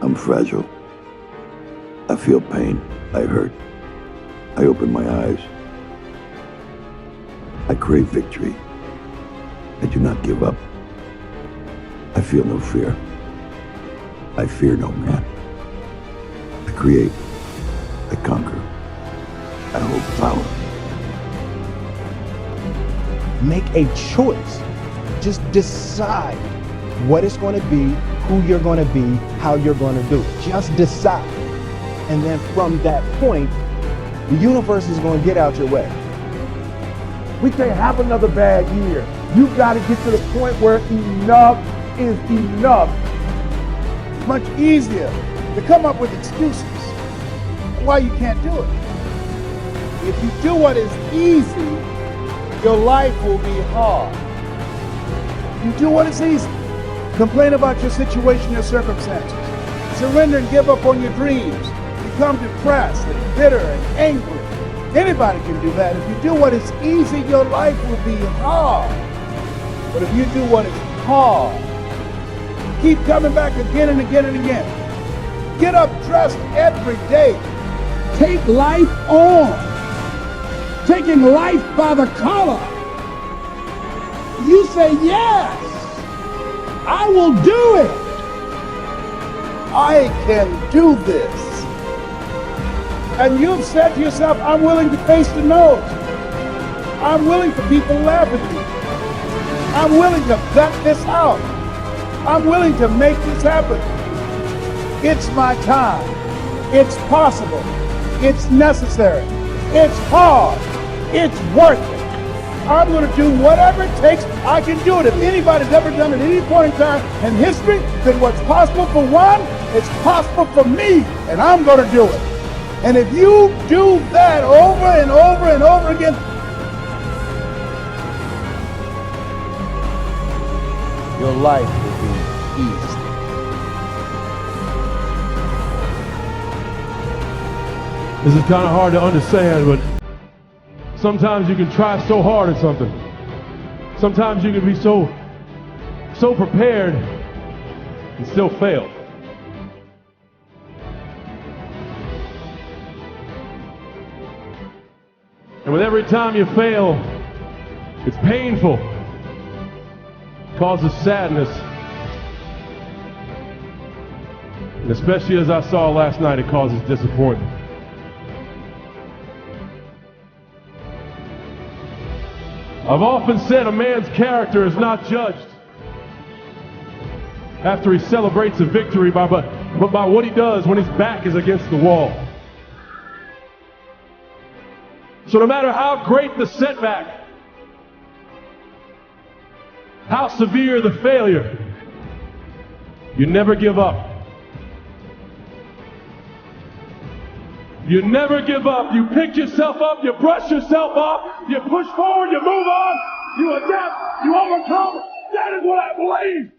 I'm fragile. I feel pain. I hurt. I open my eyes. I crave victory. I do not give up. I feel no fear. I fear no man. I create. I conquer. I hold power. Make a choice. Just decide what it's going to be, who you're going to be, how you're going to do it. Just decide. And then from that point, the universe is going to get out your way. We can't have another bad year. You've got to get to the point where enough is enough. It's much easier to come up with excuses why you can't do it. If you do what is easy, your life will be hard. You do what is easy. Complain about your situation, your circumstances. Surrender and give up on your dreams. Become depressed and bitter and angry. Anybody can do that. If you do what is easy, your life will be hard. But if you do what is hard, keep coming back again and again and again. Get up dressed every day. Take life on. Taking life by the collar. You say, yes, I will do it. I can do this. And you've said to yourself, I'm willing to face the no's. I'm willing for people to laugh at me. I'm willing to gut this out. I'm willing to make this happen. It's my time. It's possible. It's necessary. It's hard. It's worth it. I'm going to do whatever it takes. I can do it. If anybody's ever done it at any point in time in history, then what's possible for one is possible for me, and I'm going to do it. And if you do that over and over and over again, your life will be easy. This is kind of hard to understand, but sometimes you can try so hard at something. Sometimes you can be so prepared and still fail. And with every time you fail, it's painful. It causes sadness. And especially as I saw last night, it causes disappointment. I've often said a man's character is not judged after he celebrates a victory, but by what he does when his back is against the wall. So no matter how great the setback, how severe the failure, you never give up. You never give up. You pick yourself up, you brush yourself off, you push forward, you move on, you adapt, you overcome. That is what I believe.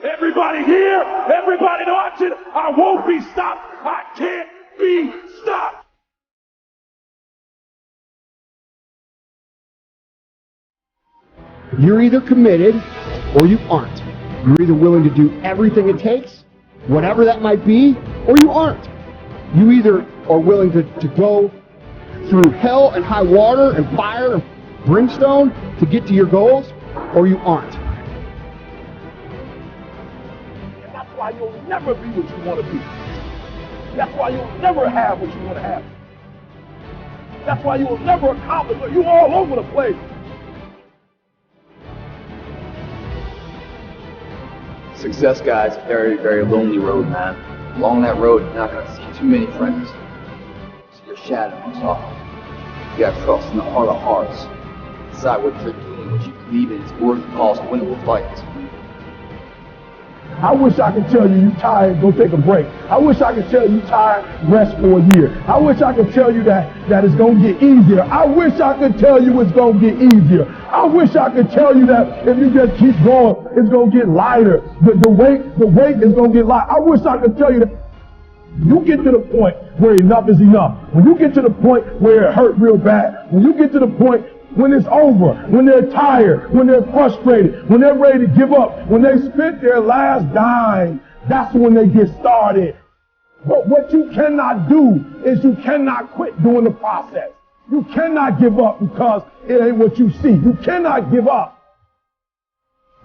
Everybody here, everybody watching, I won't be stopped. I can't be stopped. You're either committed or you aren't. You're either willing to do everything it takes, whatever that might be, or you aren't. You either are willing to go through hell and high water and fire and brimstone to get to your goals, or you aren't. And that's why you'll never be what you want to be. That's why you'll never have what you want to have. That's why you will never accomplish it. You're all over the place. Success, guys, a very, very lonely road, man. Along that road, you're not going to see too many friends. So your shadow is off. You got to trust in the heart of hearts. Decide what you're doing, what you believe in is worth the cost, winnable fight. I wish I could tell you you're tired, go take a break. I wish I could tell you you're tired, rest for a year. I wish I could tell you that it's going to get easier. I wish I could tell you it's going to get easier. I wish I could tell you that if you just keep going, it's going to get lighter. The weight is going to get light. I wish I could tell you that. You get to the point where enough is enough. When you get to the point where it hurt real bad, when you get to the point when it's over, when they're tired, when they're frustrated, when they're ready to give up, when they spent their last dime, that's when they get started. But what you cannot do is you cannot quit doing the process. You cannot give up because it ain't what you see. You cannot give up.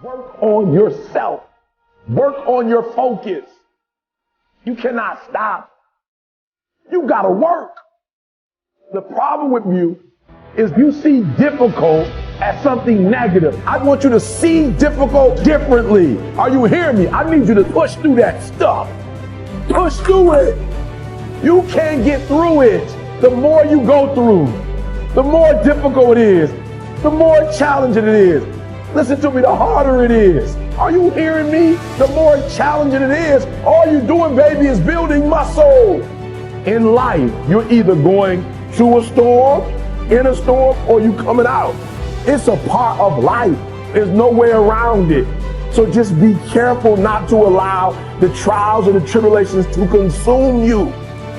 Work on yourself. Work on your focus. You cannot stop. You gotta work. The problem with you is you see difficult as something negative. I want you to see difficult differently. Are you hearing me? I need you to push through that stuff. Push through it. You can't get through it. The more you go through, the more difficult it is, the more challenging it is. Listen to me, the harder it is. Are you hearing me? The more challenging it is. All you're doing, baby, is building muscle. In life, you're either going through a storm, in a storm, or you coming out. It's a part of life. There's no way around it. So just be careful not to allow the trials and the tribulations to consume you.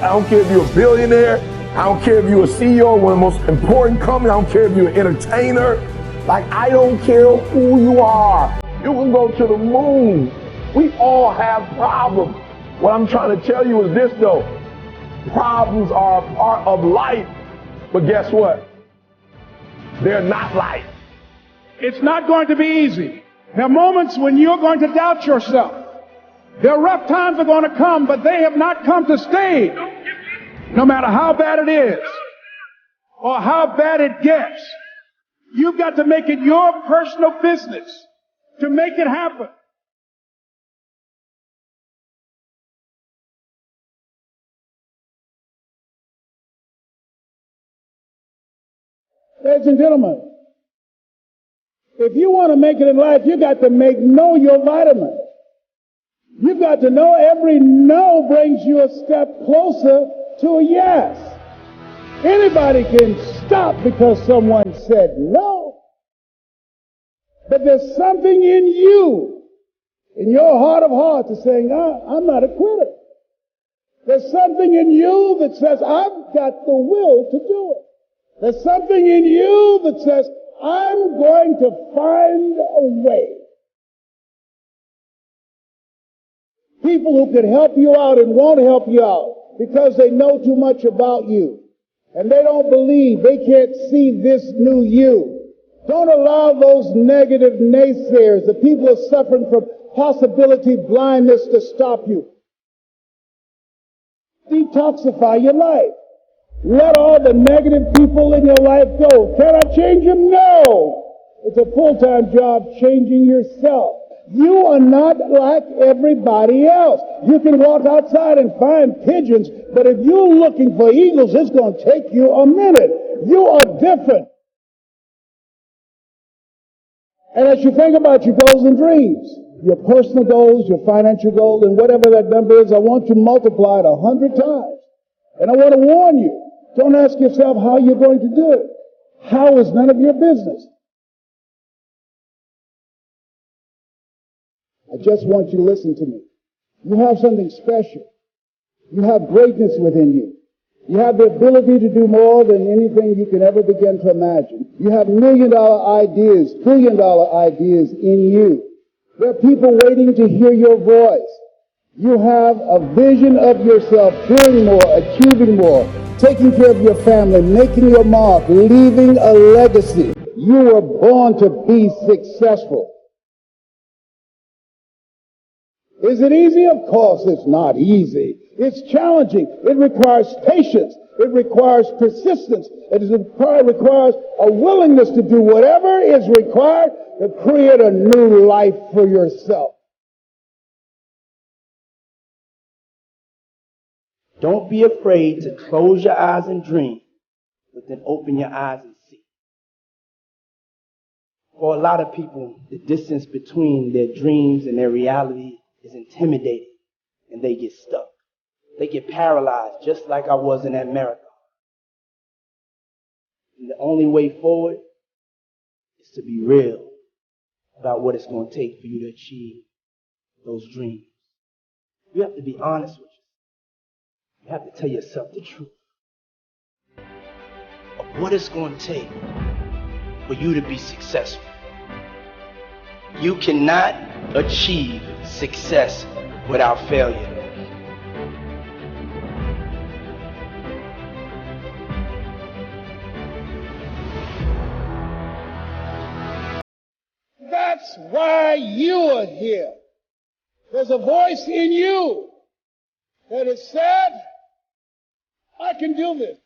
I don't care if you're a billionaire. I don't care if you're a CEO of one of the most important companies. I don't care if you're an entertainer. Like, I don't care who you are. You can go to the moon. We all have problems. What I'm trying to tell you is this, though. Problems are a part of life. But guess what? They're not life. It's not going to be easy. There are moments when you're going to doubt yourself. There are rough times are going to come, but they have not come to stay. No matter how bad it is or how bad it gets, you've got to make it your personal business to make it happen. Ladies and gentlemen, if you want to make it in life, you got to know your vitamin. You've got to know every no brings you a step closer to a yes. Anybody can stop because someone said no. But there's something in you, in your heart of hearts, that's saying, I'm not a quitter. There's something in you that says, I've got the will to do it. There's something in you that says, I'm going to find a way. People who can help you out and won't help you out because they know too much about you. And they don't believe, they can't see this new you. Don't allow those negative naysayers, the people who are suffering from possibility blindness, to stop you. Detoxify your life. Let all the negative people in your life go. Can I change them? No. It's a full-time job changing yourself. You are not like everybody else. You can walk outside and find pigeons, but if you're looking for eagles, it's going to take you a minute. You are different. And as you think about your goals and dreams, your personal goals, your financial goals, and whatever that number is, I want you to multiply it 100 times. And I want to warn you, don't ask yourself how you're going to do it. How is none of your business. I just want you to listen to me. You have something special. You have greatness within you. You have the ability to do more than anything you can ever begin to imagine. You have million-dollar ideas, billion-dollar ideas in you. There are people waiting to hear your voice. You have a vision of yourself doing more, achieving more, taking care of your family, making your mark, leaving a legacy. You were born to be successful. Is it easy? Of course it's not easy. It's challenging. It requires patience. It requires persistence. It requires a willingness to do whatever is required to create a new life for yourself. Don't be afraid to close your eyes and dream, but then open your eyes and see. For a lot of people, the distance between their dreams and their reality is intimidating, and they get stuck. They get paralyzed, just like I was in that marathon. And the only way forward is to be real about what it's going to take for you to achieve those dreams. You have to be honest with yourself. You have to tell yourself the truth of what it's going to take for you to be successful. You cannot achieve success without failure. That's why you are here. There's a voice in you that has said, I can do this.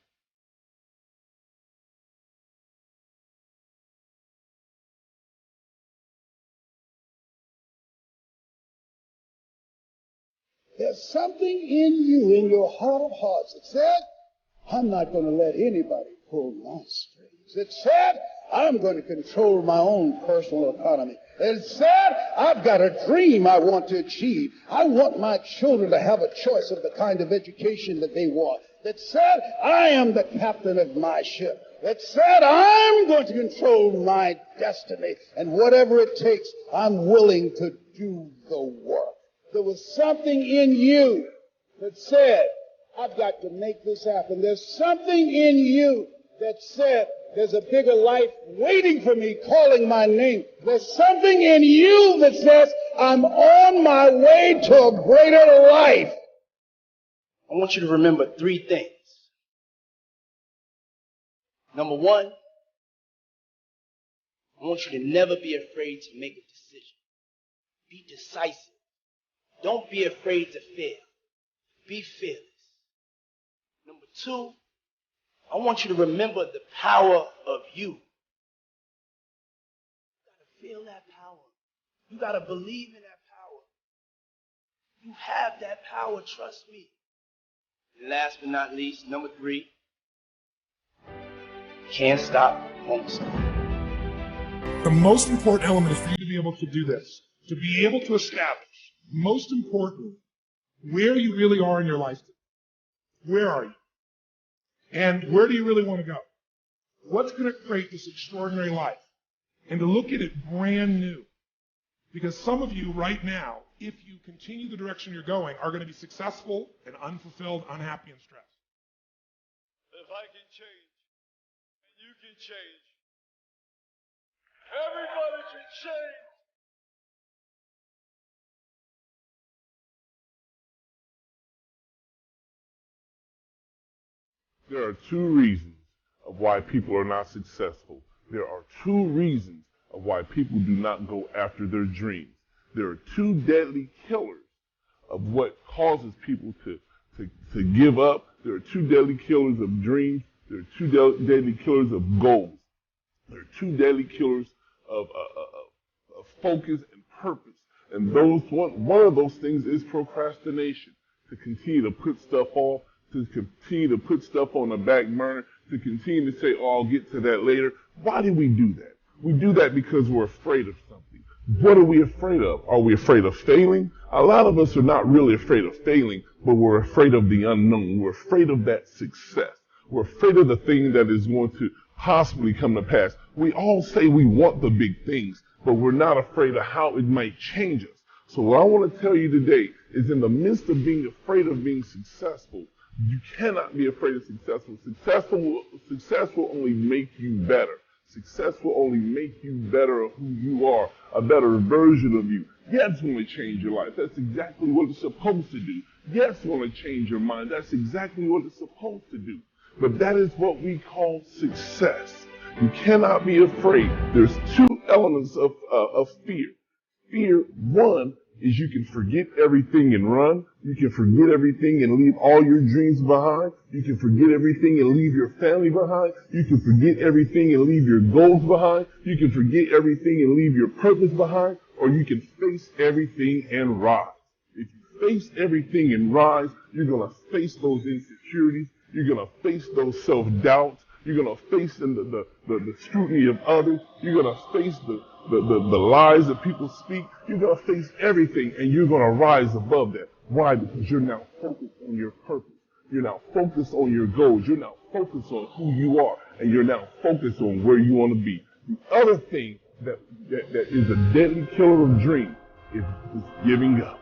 There's something in you, in your heart of hearts, that said, I'm not going to let anybody pull my strings. It said, I'm going to control my own personal economy. It said, I've got a dream I want to achieve. I want my children to have a choice of the kind of education that they want. That said, I am the captain of my ship. That said, I'm going to control my destiny. And whatever it takes, I'm willing to do the work. There was something in you that said, I've got to make this happen. There's something in you that said, there's a bigger life waiting for me, calling my name. There's something in you that says, I'm on my way to a greater life. I want you to remember 3 things. Number 1, I want you to never be afraid to make a decision. Be decisive. Don't be afraid to fail. Be fearless. Number 2, I want you to remember the power of you. You got to feel that power. You got to believe in that power. You have that power, trust me. And last but not least, number 3, can't stop, won't stop. The most important element is for you to be able to do this, to be able to establish, most important, where you really are in your life. Where are you? And where do you really want to go? What's going to create this extraordinary life? And to look at it brand new. Because some of you right now, if you continue the direction you're going, are going to be successful and unfulfilled, unhappy, and stressed. If I can change, and you can change, everybody can change. There are 2 reasons of why people are not successful. There are 2 reasons of why people do not go after their dreams. There are 2 deadly killers of what causes people to give up. There are 2 deadly killers of dreams. There are 2 deadly killers of goals. There are 2 deadly killers of focus and purpose. And one of those things is procrastination. To continue to put stuff off, to continue to put stuff on the back burner, to continue to say, oh, I'll get to that later. Why do we do that? We do that because we're afraid of something. What are we afraid of? Are we afraid of failing? A lot of us are not really afraid of failing, but we're afraid of the unknown. We're afraid of that success. We're afraid of the thing that is going to possibly come to pass. We all say we want the big things, but we're not afraid of how it might change us. So what I want to tell you today is, in the midst of being afraid of being successful, you cannot be afraid of successful. Success will only make you better. Success will only make you better of who you are, a better version of you. Yeah, it's going to change your life. That's exactly what it's supposed to do. Yes, it's going to change your mind. That's exactly what it's supposed to do. But that is what we call success. You cannot be afraid. There's 2 elements of fear. Fear, 1, is you can forget everything and run. You can forget everything and leave all your dreams behind. You can forget everything and leave your family behind. You can forget everything and leave your goals behind. You can forget everything and leave your purpose behind. Or you can face everything and rise. If you face everything and rise, you're going to face those insecurities. You're going to face those self-doubts. You're going to face the scrutiny of others. You're going to face the lies that people speak. You're going to face everything, and you're going to rise above that. Why? Because you're now focused on your purpose. You're now focused on your goals. You're now focused on who you are, and you're now focused on where you want to be. The other thing that is a deadly killer of dreams is giving up.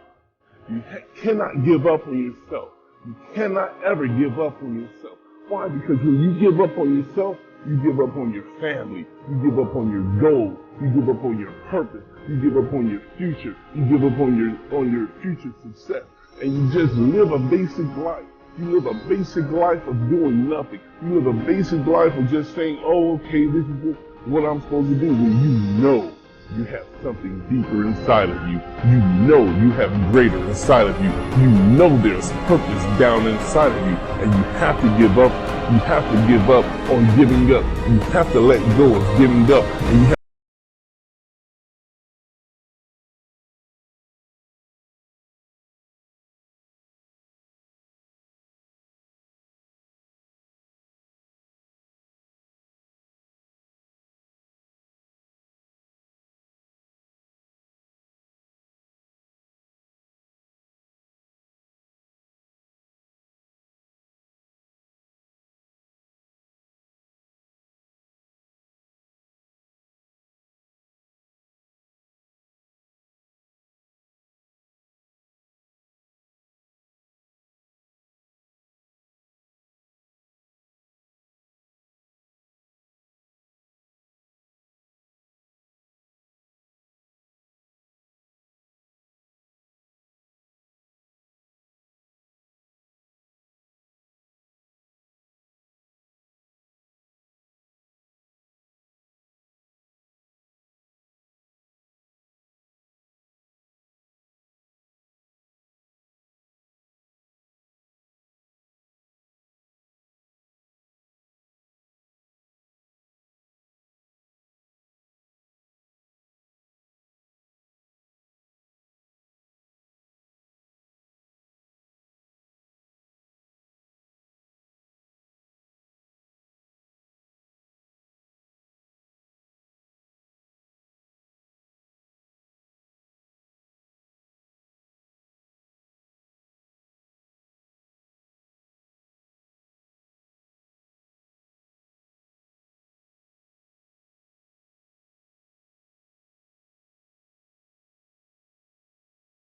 You cannot give up on yourself. You cannot ever give up on yourself. Why? Because when you give up on yourself, You give up on your family. You give up on your goals. You give up on your purpose. You give up on your future. You give up on your future success. And you just live a basic life. You live a basic life of doing nothing. You live a basic life of just saying, oh, okay, this is what I'm supposed to do. When you know you have something deeper inside of you. You know you have greater inside of you. You know there's purpose down inside of you. And you have to give up. You have to give up on giving up. You have to let go of giving up. And you have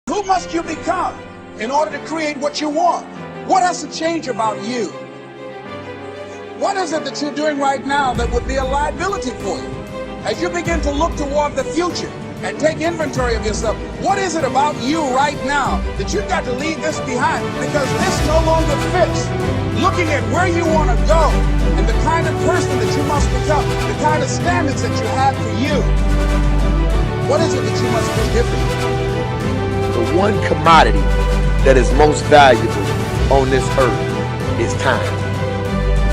Who must you become in order to create what you want? What has to change about you? What is it that you're doing right now that would be a liability for you? As you begin to look toward the future and take inventory of yourself, what is it about you right now that you've got to leave this behind? Because this no longer fits. Looking at where you want to go and the kind of person that you must become, the kind of standards that you have for you, what is it that you must do differently? The one commodity that is most valuable on this earth is time.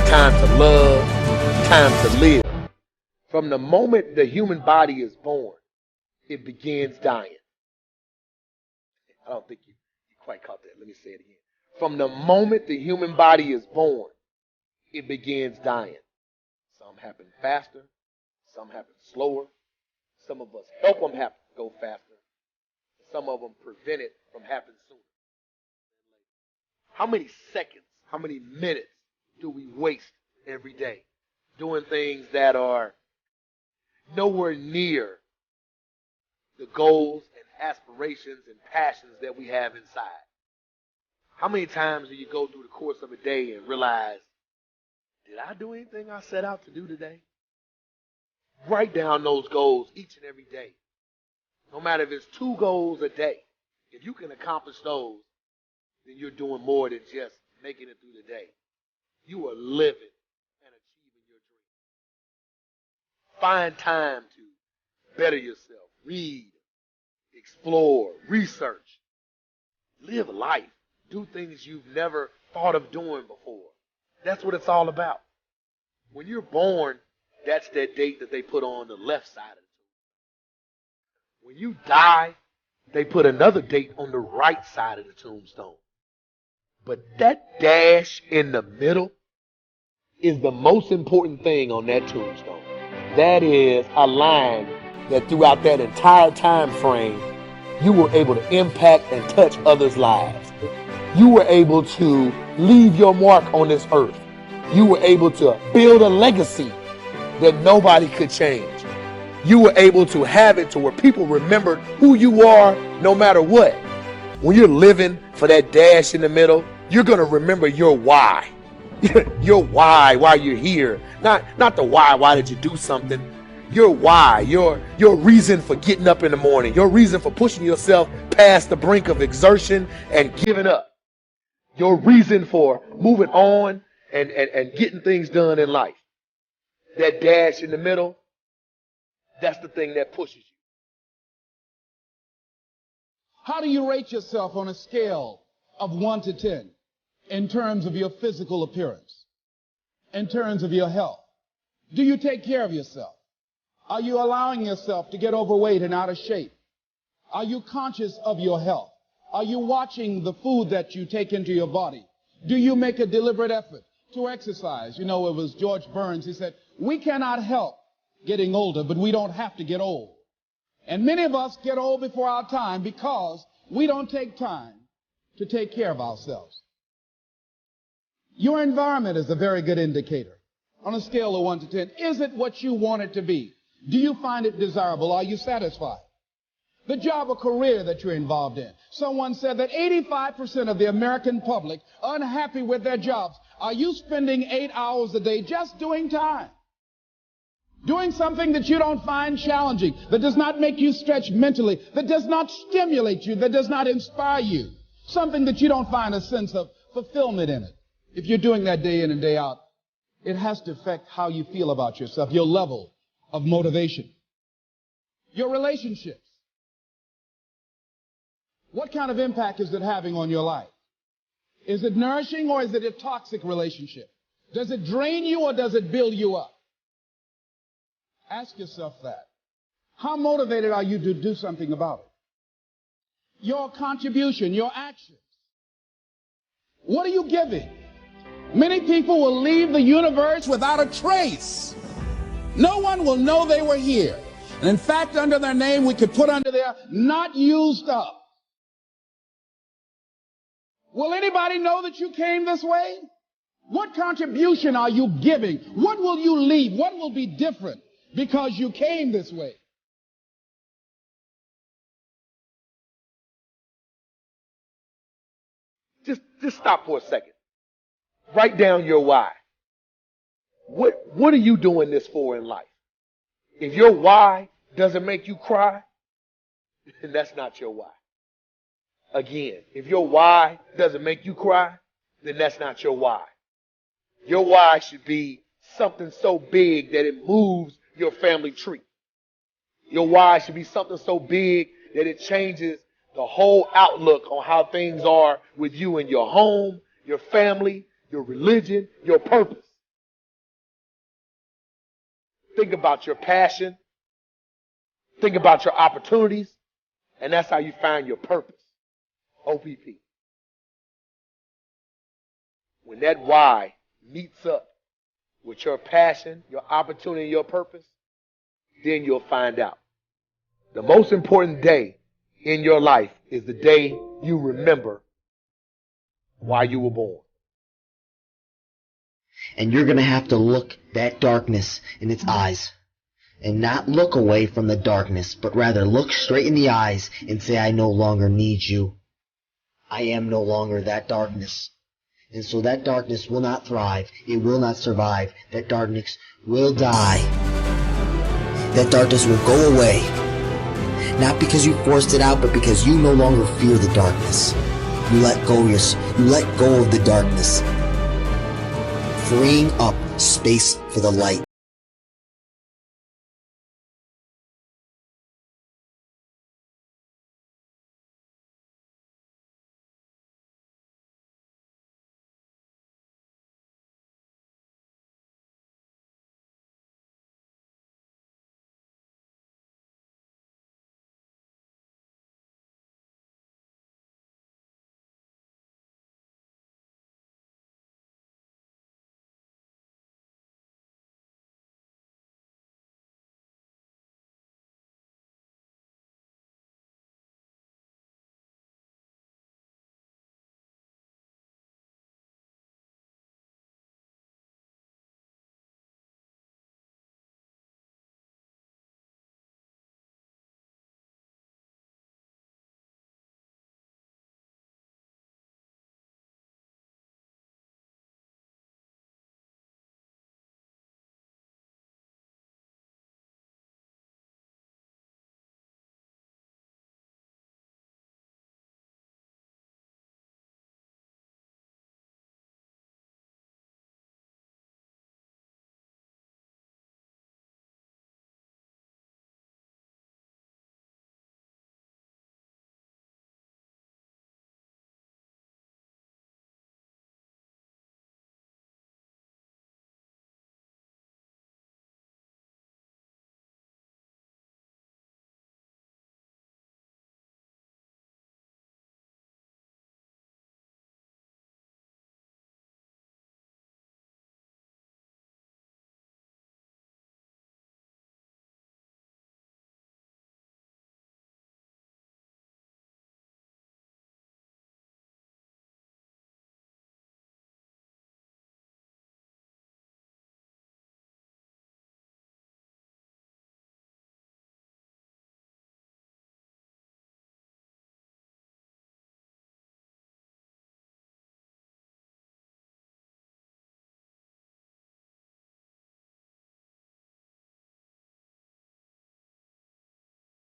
Time to love, time to live. From the moment the human body is born, it begins dying. I don't think you quite caught that. Let me say it again. From the moment the human body is born, it begins dying. Some happen faster, some happen slower. Some of us help them have to go faster. Some of them prevent it from happening sooner. How many seconds, how many minutes do we waste every day doing things that are nowhere near the goals and aspirations and passions that we have inside? How many times do you go through the course of a day and realize, did I do anything I set out to do today? Write down those goals each and every day. No matter if it's 2 goals a day, if you can accomplish those, then you're doing more than just making it through the day. You are living and achieving your dream. Find time to better yourself. Read, explore, research. Live life. Do things you've never thought of doing before. That's what it's all about. When you're born, that's that date that they put on the left side of it. When you die, they put another date on the right side of the tombstone. But that dash in the middle is the most important thing on that tombstone. That is a line that throughout that entire time frame, you were able to impact and touch others' lives. You were able to leave your mark on this earth. You were able to build a legacy that nobody could change. You were able to have it to where people remembered who you are no matter what. When you're living for that dash in the middle, you're going to remember your why. Your why you're here. Not the why did you do something? Your why, your reason for getting up in the morning, your reason for pushing yourself past the brink of exertion and giving up. Your reason for moving on and getting things done in life. That dash in the middle, that's the thing that pushes you. How do you rate yourself on a scale of 1 to 10 in terms of your physical appearance, in terms of your health? Do you take care of yourself? Are you allowing yourself to get overweight and out of shape? Are you conscious of your health? Are you watching the food that you take into your body? Do you make a deliberate effort to exercise? You know, it was George Burns. He said, we cannot help getting older, but we don't have to get old. And many of us get old before our time because we don't take time to take care of ourselves. Your environment is a very good indicator. On a scale of 1 to 10, is it what you want it to be? Do you find it desirable? Are you satisfied? The job or career that you're involved in. Someone said that 85% of the American public are unhappy with their jobs. Are you spending 8 hours a day just doing time? Doing something that you don't find challenging, that does not make you stretch mentally, that does not stimulate you, that does not inspire you. Something that you don't find a sense of fulfillment in it. If you're doing that day in and day out, it has to affect how you feel about yourself, your level of motivation. Your relationships. What kind of impact is it having on your life? Is it nourishing or is it a toxic relationship? Does it drain you or does it build you up? Ask yourself that. How motivated are you to do something about it? Your contribution, your actions. What are you giving? Many people will leave the universe without a trace. No one will know they were here. And in fact, under their name, we could put under there, not used up. Will anybody know that you came this way? What contribution are you giving? What will you leave? What will be different because you came this way? Just stop for a second. Write down your why. What are you doing this for in life? If your why doesn't make you cry, then that's not your why. Again, if your why doesn't make you cry, then that's not your why. Your why should be something so big that it moves your family tree. Your why should be something so big that it changes the whole outlook on how things are with you in your home, your family, your religion, your purpose. Think about your passion. Think about your opportunities. And that's how you find your purpose. OPP. When that why meets up with your passion, your opportunity, your purpose, then you'll find out. The most important day in your life is the day you remember why you were born. And you're going to have to look that darkness in its eyes. And not look away from the darkness, but rather look straight in the eyes and say, I no longer need you. I am no longer that darkness. And so that darkness will not thrive. It will not survive. That darkness will die. That darkness will go away. Not because you forced it out, but because you no longer fear the darkness. You let go of the darkness, freeing up space for the light.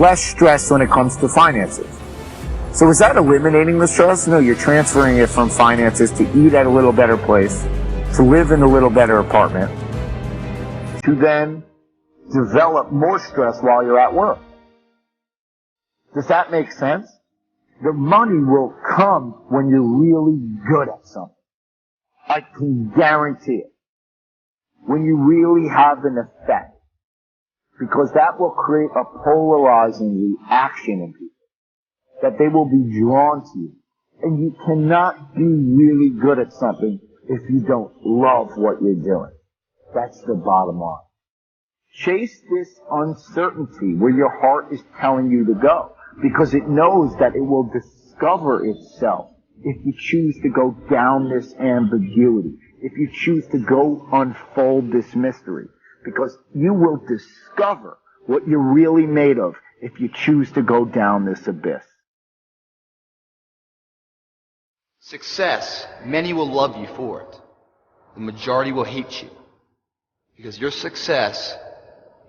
less stress when it comes to finances. So is that eliminating the stress? No, you're transferring it from finances to eat at a little better place, to live in a little better apartment, to then develop more stress while you're at work. Does that make sense? The money will come when you're really good at something. I can guarantee it. When you really have an effect. Because that will create a polarizing reaction in people. That they will be drawn to you. And you cannot be really good at something if you don't love what you're doing. That's the bottom line. Chase this uncertainty where your heart is telling you to go. Because it knows that it will discover itself if you choose to go down this ambiguity. If you choose to go unfold this mystery. Because you will discover what you're really made of if you choose to go down this abyss. Success, many will love you for it. The majority will hate you. Because your success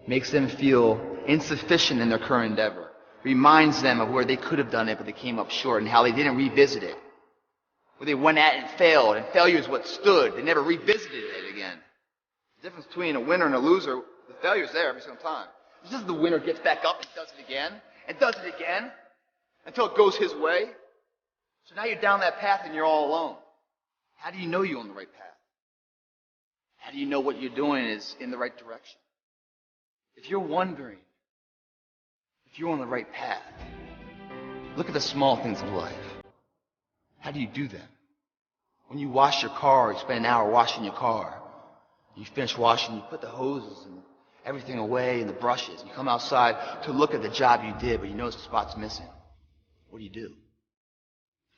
makes them feel insufficient in their current endeavor. Reminds them of where they could have done it, but they came up short, and how they didn't revisit it. Where they went at it and failed, and failure is what stood. They never revisited it again. The difference between a winner and a loser, the failure's there every single time. It's just the winner gets back up and does it again, and does it again, until it goes his way. So now you're down that path and you're all alone. How do you know you're on the right path? How do you know what you're doing is in the right direction? If you're wondering if you're on the right path, look at the small things of life. How do you do them? When you wash your car, you spend an hour washing your car. You finish washing, you put the hoses and everything away and the brushes. You come outside to look at the job you did, but you notice the spot's missing. What do?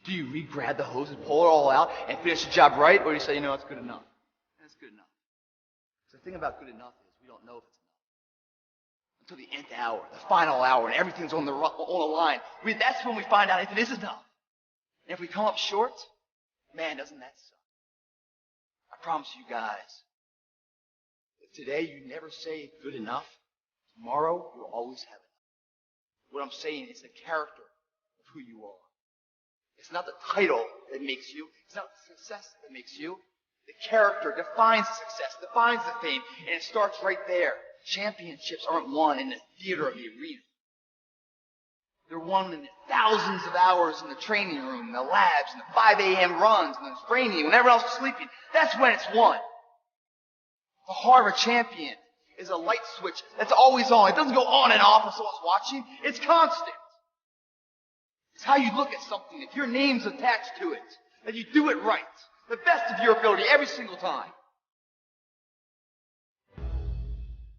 Do you re-grab the hose and pull it all out and finish the job right? Or do you say, it's good enough? That's good enough. So the thing about good enough is we don't know if it's enough. Until the nth hour, the final hour, and everything's on the line. That's when we find out if it is enough. And if we come up short, man, doesn't that suck? I promise you guys, if today you never say good enough, tomorrow you'll always have enough. What I'm saying is the character of who you are. It's not the title that makes you. It's not the success that makes you. The character defines the success, defines the fame, and it starts right there. Championships aren't won in the theater of the arena. They're won in the thousands of hours in the training room, in the labs, in the 5 a.m. runs, in the training, when everyone else is sleeping. That's when it's won. The heart of a champion is a light switch that's always on. It doesn't go on and off when someone's watching. It's constant. It's how you look at something. If your name's attached to it, that you do it right, the best of your ability every single time.